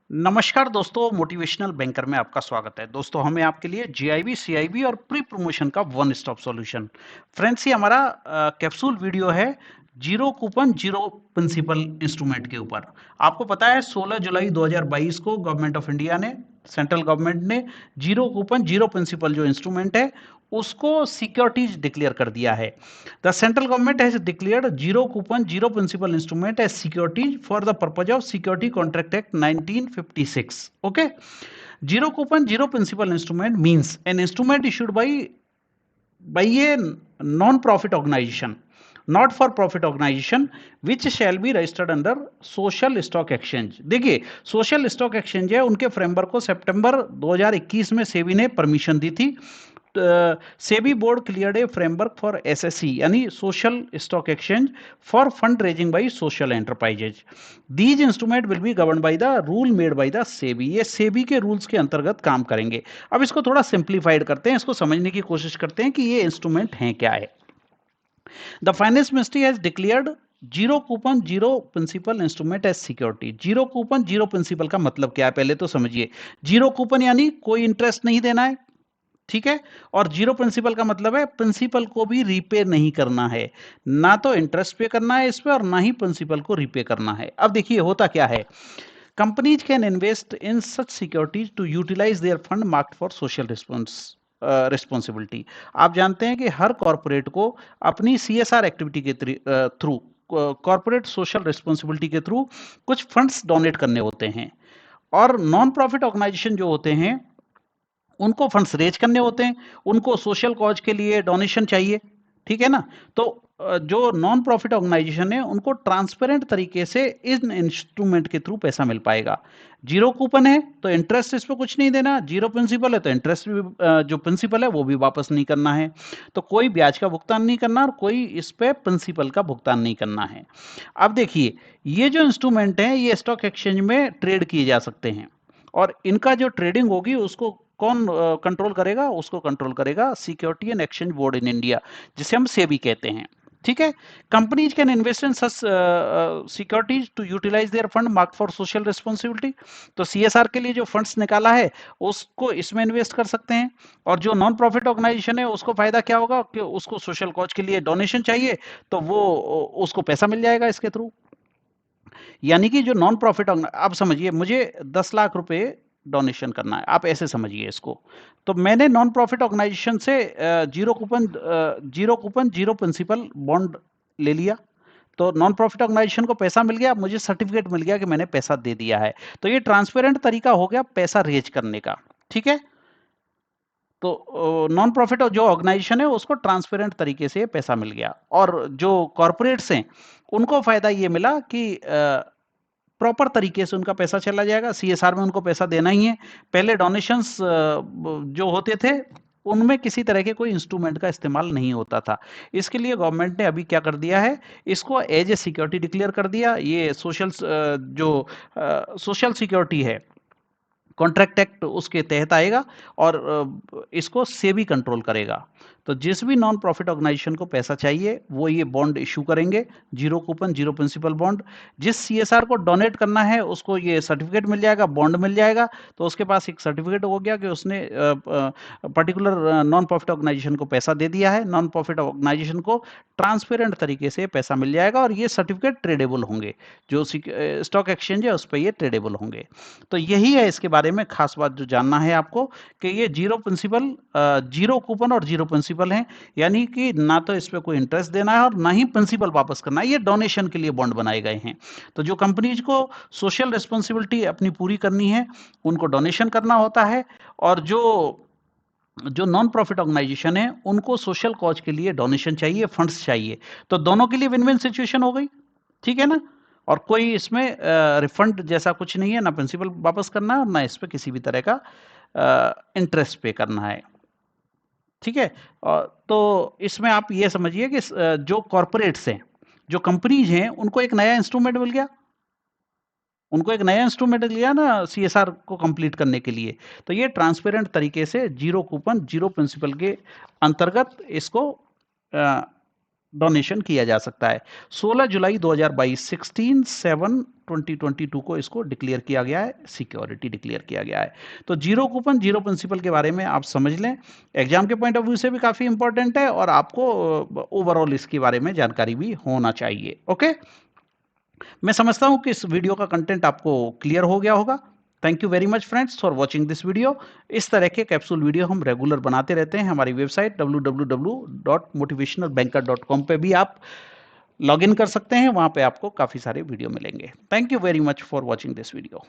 नमस्कार दोस्तों, motivational banker में आपका स्वागत है। दोस्तों, हमें आपके लिए जीआईबी, सीआईबी और प्री प्रमोशन का वन स्टॉप सॉल्यूशन। फ्रेंड्स, ये हमारा कैप्सूल वीडियो है zero coupon zero principal instrument के ऊपर। आपको पता है 16 जुलाई 2022 को गवर्नमेंट ऑफ इंडिया ने, सेंट्रल गवर्नमेंट ने जीरो कूपन जीरो प्रिंसिपल जो इंस्ट्रूमेंट है उसको सिक्योरिटीज डिक्लेयर कर दिया है। The central government has declared zero coupon zero principal instrument as securities for the purpose of security contract act 1956. Okay, zero coupon zero principal instrument means an instrument issued by a non-profit organization, not for profit organization, which shall be registered under social stock exchange. देखिए, social stock exchange है, उनके framework को सितंबर 2021 में सेबी ने permission दी थी। SEBI board cleared a framework for SSC यानी social stock exchange for fund raising by social enterprises. These instrument will be govern by the rule made by the SEBI. ये सेबी के रूल्स के अंतर्गत काम करेंगे। अब इसको थोड़ा सिंप्लीफाइड करते हैं, इसको समझने की कोशिश करते हैं कि ये इंस्ट्रूमेंट हैं क्या है। The finance ministry has declared zero coupon zero principal instrument as security. Zero coupon zero principal का मतलब क्या है, पहले तो समझिए। जीरो कूपन यानी कोई इंटरेस्ट नहीं देना है, ठीक है। और जीरो प्रिंसिपल का मतलब है प्रिंसिपल को भी रीपे नहीं करना है, ना तो इंटरेस्ट पे करना है इस पे और ना ही प्रिंसिपल को रीपे करना है। अब देखिए होता क्या है, companies can invest in such securities to utilise their fund marked for social responsibility. आप जानते हैं कि हर कॉरपोरेट को अपनी सीएसआर एक्टिविटी के थ्रू, कॉरपोरेट सोशल रिस्पॉन्सिबिलिटी के थ्रू कुछ फंड्स डोनेट करने होते हैं। और नॉन प्रॉफिट ऑर्गेनाइजेशन जो होते हैं उनको फंड्स रेज करने होते हैं, उनको सोशल कॉज के लिए डोनेशन चाहिए, ठीक है ना। तो जो नॉन प्रॉफिट ऑर्गेनाइजेशन है उनको ट्रांसपेरेंट तरीके से इन इंस्ट्रूमेंट के थ्रू पैसा मिल पाएगा। जीरो कूपन है तो इंटरेस्ट इस पर कुछ नहीं देना, जीरो प्रिंसिपल है तो इंटरेस्ट भी जो प्रिंसिपल है वो भी वापस नहीं करना है। तो कोई ब्याज का भुगतान नहीं करना और कोई इस पे प्रिंसिपल का भुगतान नहीं करना है। अब देखिए, ये जो इंस्ट्रूमेंट है ये स्टॉक एक्सचेंज में ट्रेड किए जा सकते हैं और इनका जो ट्रेडिंग होगी उसको कौन कंट्रोल करेगा, उसको कंट्रोल करेगा security and exchange board in India, जिसे हम सेबी कहते हैं, ठीक है। Companies can invest in such securities to utilise their fund mark for social responsibility. तो सीएसआर के लिए जो फंड्स निकाला है उसको इसमें इन्वेस्ट कर सकते हैं। और जो नॉन प्रॉफिट ऑर्गेनाइजेशन है उसको फायदा क्या होगा कि उसको सोशल कॉज के लिए डोनेशन चाहिए, तो वो उसको पैसा मिल जाएगा इसके थ्रू। यानी कि जो नॉन प्रॉफिट, आप समझिए मुझे 10 लाख रुपए डोनेशन करना है, आप ऐसे समझिए इसको। तो मैंने नॉन प्रॉफिट ऑर्गेनाइजेशन से zero coupon zero principal bond ले लिया, तो नॉन प्रॉफिट ऑर्गेनाइजेशन को पैसा मिल गया, मुझे सर्टिफिकेट मिल गया कि मैंने पैसा दे दिया है। तो ये ट्रांसपेरेंट तरीका हो गया पैसा रेज करने का, ठीक है। तो नॉन प्रॉफिट जो ऑर्गेनाइजेशन है उसको ट्रांसपेरेंट तरीके से पैसा मिल गया। और जो कॉरपोरेट्स हैं उनको फायदा ये मिला कि प्रॉपर तरीके से उनका पैसा चला जाएगा, सीएसआर में उनको पैसा देना ही है। पहले डोनेशंस जो होते थे उनमें किसी तरह के कोई इंस्ट्रूमेंट का इस्तेमाल नहीं होता था। इसके लिए गवर्नमेंट ने अभी क्या कर दिया है, इसको एज ए सिक्योरिटी डिक्लेयर कर दिया। ये सोशल सिक्योरिटी है, कॉन्ट्रैक्ट एक्ट उसके तहत आएगा और इसको सेबी कंट्रोल करेगा। तो जिस भी नॉन प्रॉफिट ऑर्गेनाइजेशन को पैसा चाहिए वो ये बॉन्ड इशू करेंगे, zero coupon zero principal bond. जिस सीएसआर को डोनेट करना है उसको ये सर्टिफिकेट मिल जाएगा, बॉन्ड मिल जाएगा। तो उसके पास एक सर्टिफिकेट हो गया कि उसने पर्टिकुलर नॉन प्रॉफिट ऑर्गेनाइजेशन को पैसा दे दिया है। नॉन प्रॉफिट ऑर्गेनाइजेशन को ट्रांसपेरेंट तरीके से पैसा मिल जाएगा और ये सर्टिफिकेट ट्रेडेबल होंगे, जो स्टॉक एक्सचेंज है उस पर ये ट्रेडेबल होंगे। तो यही है इसके बारे में खास बात जो जानना है आपको, कि ये जीरो प्रिंसिपल, जीरो कूपन और जीरो प्रिंसिपल है। यानी कि ना तो इस पे कोई इंटरेस्ट देना है और ना ही प्रिंसिपल वापस करना है, ये डोनेशन के लिए बॉन्ड बनाए गए हैं। तो जो कंपनीज को सोशल रिस्पॉन्सिबिलिटी अपनी पूरी करनी है उनको डोनेशन करना होता है, और जो जो नॉन प्रॉफिट ऑर्गेनाइजेशन है उनको सोशल कॉज के लिए डोनेशन चाहिए, फंड्स चाहिए। तो दोनों के लिए विन विन सिचुएशन हो गई, ठीक है ना। और कोई इसमें रिफंड जैसा कुछ नहीं है, ना प्रिंसिपल वापस करना है और ना इस पे किसी भी तरह का इंटरेस्ट पे करना है, ठीक है। तो इसमें आप ये समझिए कि जो कॉरपोरेट्स हैं, जो कंपनीज हैं, उनको एक नया इंस्ट्रूमेंट मिल गया, उनको एक नया इंस्ट्रूमेंट लिया ना सीएसआर को कंप्लीट करने के लिए। तो ये ट्रांसपेरेंट तरीके से जीरो कूपन जीरो प्रिंसिपल के अंतर्गत इसको डोनेशन किया जा सकता है। 16 जुलाई 2022 16/7/2022 को इसको डिक्लेयर किया गया है, सिक्योरिटी डिक्लेयर किया गया है। तो जीरो कूपन जीरो प्रिंसिपल के बारे में आप समझ लें, एग्जाम के पॉइंट ऑफ व्यू से भी काफी इंपॉर्टेंट है और आपको ओवरऑल इसके बारे में जानकारी भी होना चाहिए। ओके, मैं समझता हूं कि इस वीडियो का कंटेंट आपको क्लियर हो गया होगा। Thank you very much friends for watching this video. इस तरह के कैप्सूल वीडियो हम रेगुलर बनाते रहते हैं। हमारी वेबसाइट www.motivationalbanker.com पे भी आप लॉग इन कर सकते हैं, वहां पे आपको काफी सारे वीडियो मिलेंगे। Thank you very much for watching this video.